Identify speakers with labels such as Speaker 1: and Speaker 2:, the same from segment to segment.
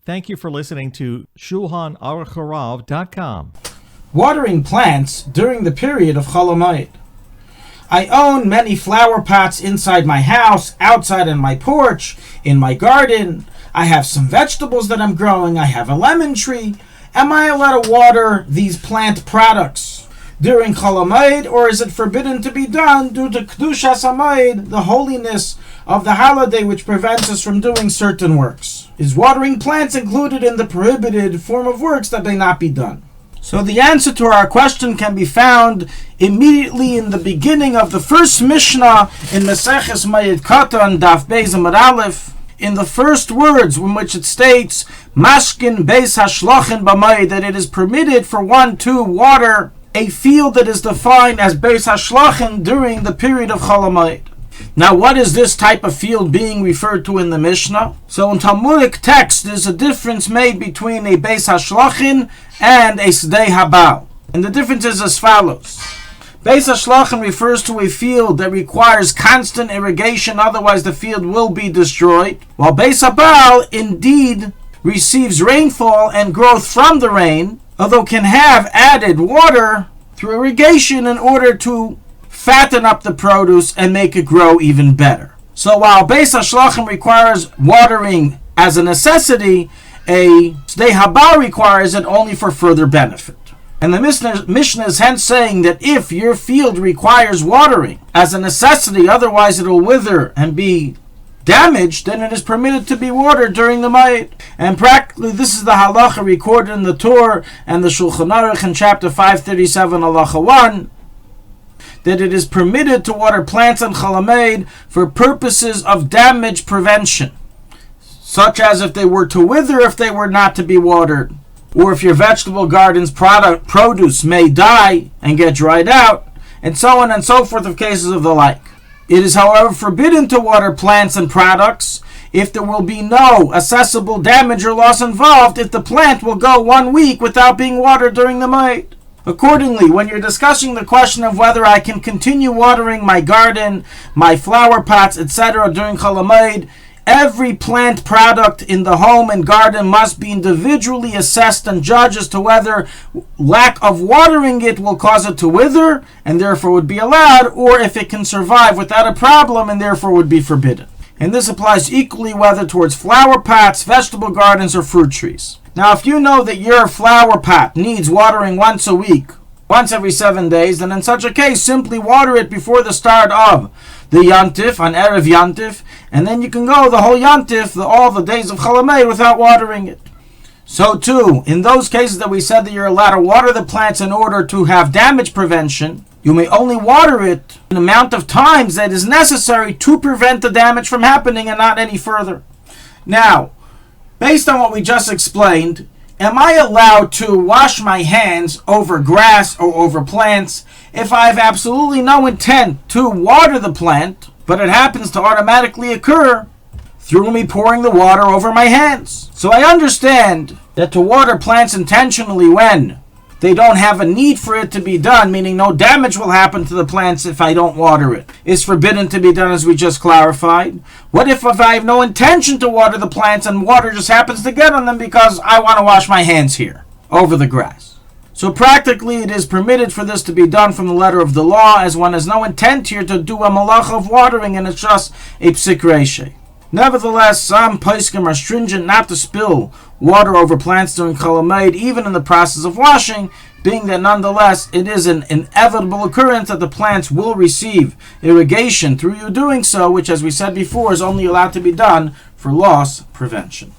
Speaker 1: Thank you for listening to Shulchanaruchharav.com.
Speaker 2: Watering plants during the period of Chol Hamoed. I own many flower pots inside my house, outside on my porch, in my garden. I have some vegetables that I'm growing. I have a lemon tree. Am I allowed to water these plant products during Chol Hamoed, or is it forbidden to be done due to Kedushas Hamoed, the holiness of the holiday which prevents us from doing certain works? Is watering plants included in the prohibited form of works that may not be done? So the answer to our question can be found immediately in the beginning of the first Mishnah in Maseches Mayed Katan, Daf Beis Amud Aleph, in the first words in which it states, Mashkin Beis Hashlochin B'Mayed, that it is permitted for one to water a field that is defined as Beis Hashlochin during the period of Chol Hamoed. Now, what is this type of field being referred to in the Mishnah? So in Talmudic text, there's a difference made between a Beis Hashlochin and a Sdei Habal. And the difference is as follows. Beis Hashlochin refers to a field that requires constant irrigation, otherwise the field will be destroyed, while Beis Habal indeed receives rainfall and growth from the rain, although can have added water through irrigation in order to fatten up the produce and make it grow even better. So while Beis Hashlochin requires watering as a necessity, a Sdei Habal requires it only for further benefit. And the Mishnah is hence saying that if your field requires watering as a necessity, otherwise it will wither and be damaged, then it is permitted to be watered during the Mayed. And practically this is the halacha recorded in the Torah and the Shulchanaruch in chapter 537, halacha 1, that it is permitted to water plants on Chol Hamoed for purposes of damage prevention, such as if they were to wither if they were not to be watered, or if your vegetable garden's produce may die and get dried out, and so on and so forth of cases of the like. It is, however, forbidden to water plants and products if there will be no accessible damage or loss involved if the plant will go 1 week without being watered during the Mayed. Accordingly, when you're discussing the question of whether I can continue watering my garden, my flower pots, etc. during Chol Hamoed, every plant product in the home and garden must be individually assessed and judged as to whether lack of watering it will cause it to wither and therefore would be allowed, or if it can survive without a problem and therefore would be forbidden. And this applies equally whether towards flower pots, vegetable gardens, or fruit trees. Now, if you know that your flower pot needs watering once a week, once every 7 days, then in such a case, simply water it before the start of the Yantif, on Erev Yantif, and then you can go the whole Yantif, all the days of Chol Hamoed, without watering it. So too, in those cases that we said that you're allowed to water the plants in order to have damage prevention, you may only water it an amount of times that is necessary to prevent the damage from happening and not any further. Now, based on what we just explained, am I allowed to wash my hands over grass or over plants if I have absolutely no intent to water the plant, but it happens to automatically occur through me pouring the water over my hands? So I understand that to water plants intentionally when they don't have a need for it to be done, meaning no damage will happen to the plants if I don't water it, is forbidden to be done, as we just clarified. What if I have no intention to water the plants and water just happens to get on them because I want to wash my hands here over the grass? So practically it is permitted for this to be done from the letter of the law, as one has no intent here to do a malach of watering and it's just a psik reishe. Nevertheless, some poskim are stringent not to spill water over plants during Chol Hamoed, even in the process of washing, being that nonetheless it is an inevitable occurrence that the plants will receive irrigation through you doing so, which, as we said before, is only allowed to be done for loss prevention.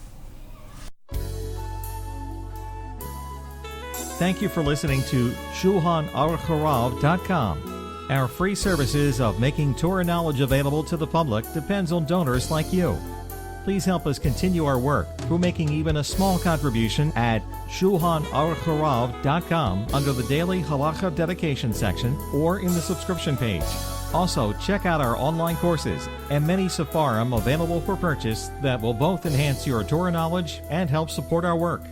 Speaker 1: Thank you for listening to Shulchanaruchharav.com. Our free services of making Torah knowledge available to the public depends on donors like you. Please help us continue our work through making even a small contribution at Shulchanaruchharav.com under the Daily Halacha Dedication section or in the subscription page. Also, check out our online courses and many sefarim available for purchase that will both enhance your Torah knowledge and help support our work.